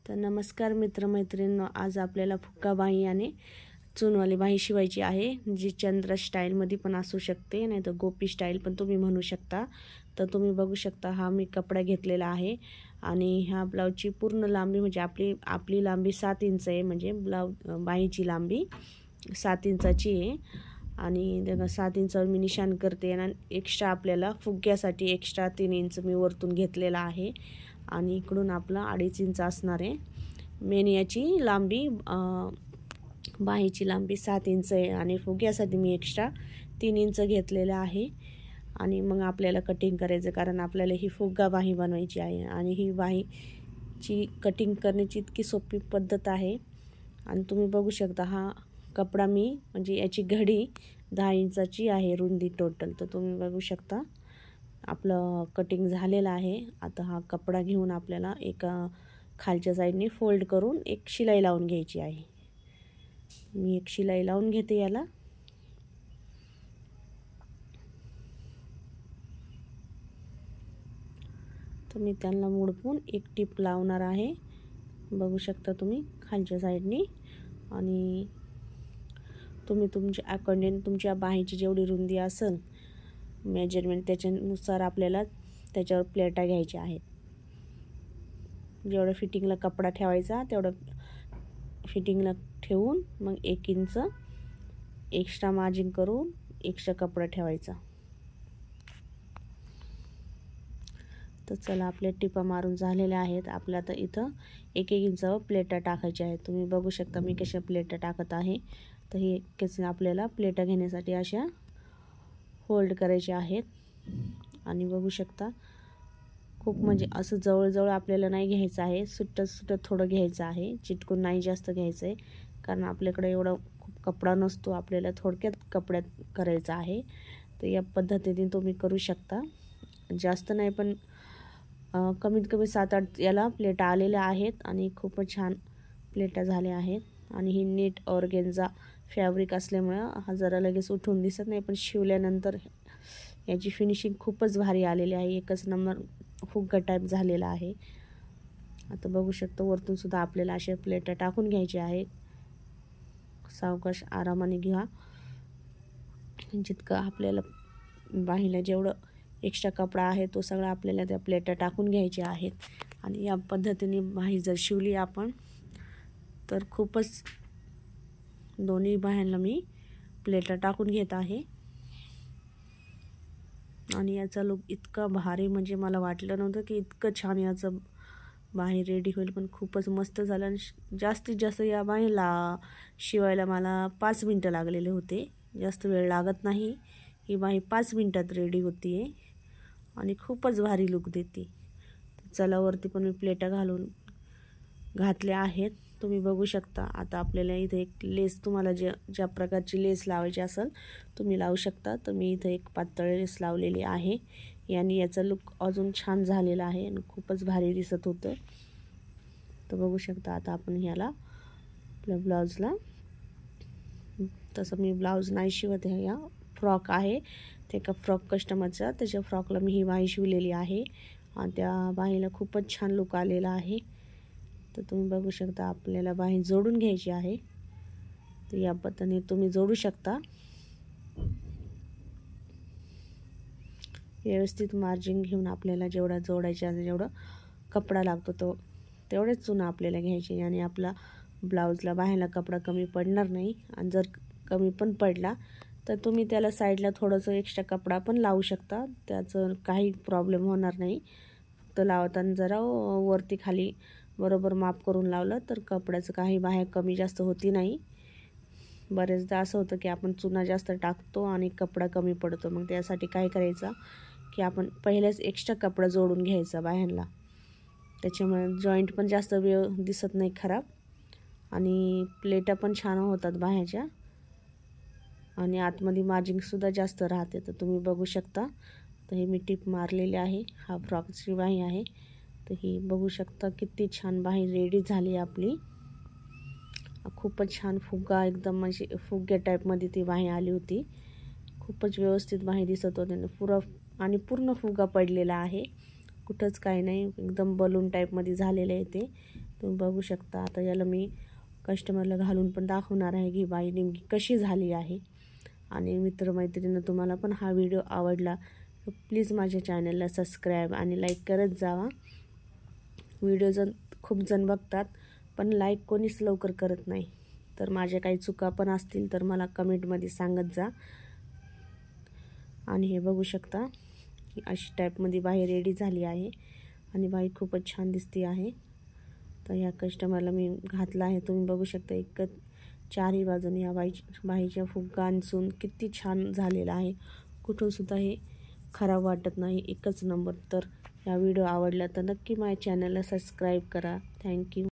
तर नमस्कार मित्रमैत्रिणींनो, आज आपल्याला फुगा बाही आणि चूनवाली बाही शिवायची आहे, जी चंद्र स्टाईलमध्ये पण असू शकते, नाही तर गोपी स्टाईल पण तुम्ही म्हणू शकता। तर तुम्ही बघू शकता हा मी कपडा घेतलेला आहे आणि ह्या ब्लाऊजची पूर्ण लांबी म्हणजे आपली लांबी 7 इंच आहे, म्हणजे बाहीची लांबी 7 इंचाची आहे आणि 7 इंचावर मी निशाण करते आणि एक्स्ट्रा आपल्याला फुग्यासाठी एक्स्ट्रा 3 इंच मी वरतून घेतलेला आहे आणि इकडून आपला 2.5 इंच असणार आहे। मेन याची लांबी बाहीची लांबी 7 इंच आहे आणि फुग्यासाठी मी एक्स्ट्रा 3 इंच घेतलेला आहे आणि मग आपल्याला कटिंग करायचं, कारण आपल्याला ही फुगा बाही बनवायची आहे आणि ही बाहीची कटिंग करण्याची इतकी सोपी पद्धत आहे। आणि तुम्ही बघू शकता हा कपडा मी म्हणजे याची घडी 10 इंचाची आहे रुंदी टोटल। तर तुम्ही बघू शकता आपलं कटिंग झालेलं आहे। आता हा कपडा घेऊन आपल्याला एका खालच्या साईडने फोल्ड करून एक शिलाई लावून घ्यायची आहे। मी एक शिलाई लावून घेते याला। तर मी त्यांना मोडपून एक टिप लावणार आहे, बघू शकता तुम्ही खालच्या साईडने। आणि तुम्ही तुमच्या अकॉर्डिंग तुमच्या बाहीची जेवढी रुंदी असेल मेजरमेंट त्याच्यानुसार आपल्याला त्याच्यावर प्लेटा घ्यायच्या आहेत। जेवढं फिटिंगला कपडा ठेवायचा तेवढं फिटिंगला ठेवून मग 1 इंच एक्स्ट्रा मार्जिन करून एक्स्ट्रा कपडा ठेवायचा। तर चला आपल्या टिपा मारून झालेल्या आहेत। आपल्या आता इथं 1 इंचावर प्लेटा टाकायच्या आहेत। तुम्ही बघू शकता मी कशा प्लेटा टाकत आहे। तर हे कसे आपल्याला प्लेटा घेण्यासाठी अशा फोल्ड करायचे आहेत आणि बघू शकता खूप म्हणजे असं जवळ आपल्याला नाही घ्यायचं आहे, सुट्ट थोडं घ्यायचं आहे, चिटकून नाही जास्त घ्यायचं आहे, कारण आपल्याकडे एवढा खूप कपडा नसतो, आपल्याला थोडक्यात कपड्यात करायचं आहे। तर या पद्धतीने तुम्ही करू शकता, जास्त नाही पण कमीत कमी 7-8 याला प्लेटा आलेल्या आहेत आणि खूपच छान प्लेटा झाल्या आहेत। आणि ही नीट ऑर्गेन्झा फॅब्रिक असल्यामुळं हा जरा लगेच उठून दिसत नाही, पण शिवल्यानंतर याची फिनिशिंग खूपच भारी आलेली आहे, एकच नंबर फुगा टाईप झालेला आहे। आता बघू शकता वरतून सुद्धा आपल्याला अशा प्लेटा टाकून घ्यायचे आहेत। सावकाश आरामाने घ्या, जितकं आपल्याला बाहीला जेवढं एक्स्ट्रा कपडा आहे तो सगळा आपल्याला त्या प्लेटा टाकून घ्यायचे आहेत। आणि या पद्धतीने बाही जर शिवली आपण तर खूपच दोन्ही बाह्यांना मी प्लेटा टाकून घेत आहे आणि याचा लुक इतका भारी म्हणजे मला वाटलं नव्हतं की इतकं छान याचं बाही रेडी होईल, पण खूपच मस्त झालं। आणि जास्तीत जास्त या बाहीला शिवायला मला 5 मिनटं लागलेले होते, जास्त वेळ लागत नाही। ही बाही 5 मिनटात रेडी होती आहे आणि खूपच भारी लुक देते। चला वरती पण मी प्लेटा घातल्या आहेत, तुम्ही बघू शकता। आता आपल्याला इथे एक लेस, तुम्हाला ज्या प्रकारची लेस लावायची असेल तुम्ही लावू शकता। तर मी इथे एक पातळ लेस लावलेली आहे, याने याचा लुक अजून छान झालेला आहे आणि खूपच भारी दिसत होतं। तर बघू शकता आता आपण ह्याला आपल्या ब्लाऊजला, तसं मी ब्लाऊज नाही शिवत आहे, या फ्रॉक आहे ते एका फ्रॉक कस्टमरचा, त्याच्या फ्रॉकला मी ही बाही शिवलेली आहे आणि त्या बाहीला खूपच छान लुक आलेला आहे। तर तुम्ही बघू शकता आपल्याला बाही जोडून घ्यायची आहे, तर या पद्धतीने तुम्ही जोडू शकता। व्यवस्थित मार्जिन घेऊन आपल्याला जेवढा जोडायचा आहे, जेवढा कपडा लागतो तेवढेच चुना आपल्याला घ्यायची आणि आपला ब्लाऊजला बाहेरला कपडा कमी पडणार नाही। आणि जर कमी पण पडला तर तुम्ही त्याला साईडला थोडंसं एक्स्ट्रा कपडा पण लावू शकता, त्याचं काही प्रॉब्लेम होणार नाही। फक्त लावताना जरा वरती खाली बरोबर माप करून लावलं तर कपड्याचं काही बाहेर कमी जास्त होती नाही। बरेचदा असं होतं की आपण चुना जास्त टाकतो आणि कपडा कमी पडतो, मग त्यासाठी काय करायचं की आपण पहिलेच एक्स्ट्रा कपडा जोडून घ्यायचा बाह्यांना, त्याच्यामुळे जॉईंट पण जास्त वेळ दिसत नाही खराब आणि प्लेटा पण छान होतात बाह्याच्या आणि आतमध्ये मार्जिनसुद्धा जास्त राहते। तर तुम्ही बघू शकता, तर हे मी टिप मारलेली आहे, हा फ्रॉकची बाही आहे। तर ही बघू शकता किती छान बाही रेडी झाली आपली, खूपच छान फुगा, एकदम म्हणजे फुग्या टाईपमध्ये ती बाही आली होती, खूपच व्यवस्थित बाही दिसत होते आणि पूर्ण फुगा पडलेला आहे, कुठंच काही नाही, एकदम बलून टाईपमध्ये झालेलं आहे ते। तुम्ही बघू शकता. आता याला मी कस्टमरला घालून पण दाखवणार आहे की बाई नेमकी कशी झाली आहे. आणि मित्रमैत्रिणींनो, तुम्हाला पण हा व्हिडिओ आवडला तर प्लीज माझ्या चॅनलला सबस्क्राईब आणि लाईक करत जावा. व्हिडिओ खूप जण बघतात पण लाईक कोणीच लवकर करत नाही. तर माझ्या काही चुका पण असतील तर मला कमेंटमध्ये सांगत जा. आणि हे बघू शकता की अशी टाईपमध्ये बाही रेडी झाली आहे आणि बाही खूपच छान दिसते आहे. तर ह्या कस्टमरला मी घातला आहे. तुम्ही बघू शकता एकच चारही बाजूने या बाहीच्या फुगा अंचून किती छान झालेला आहे. कुठून सुद्धा हे खराब वाटत नाही, एकच नंबर. तर हा व्हिडिओ आवडला तर नक्की माझ्या चॅनलला सबस्क्राईब करा. थँक्यू.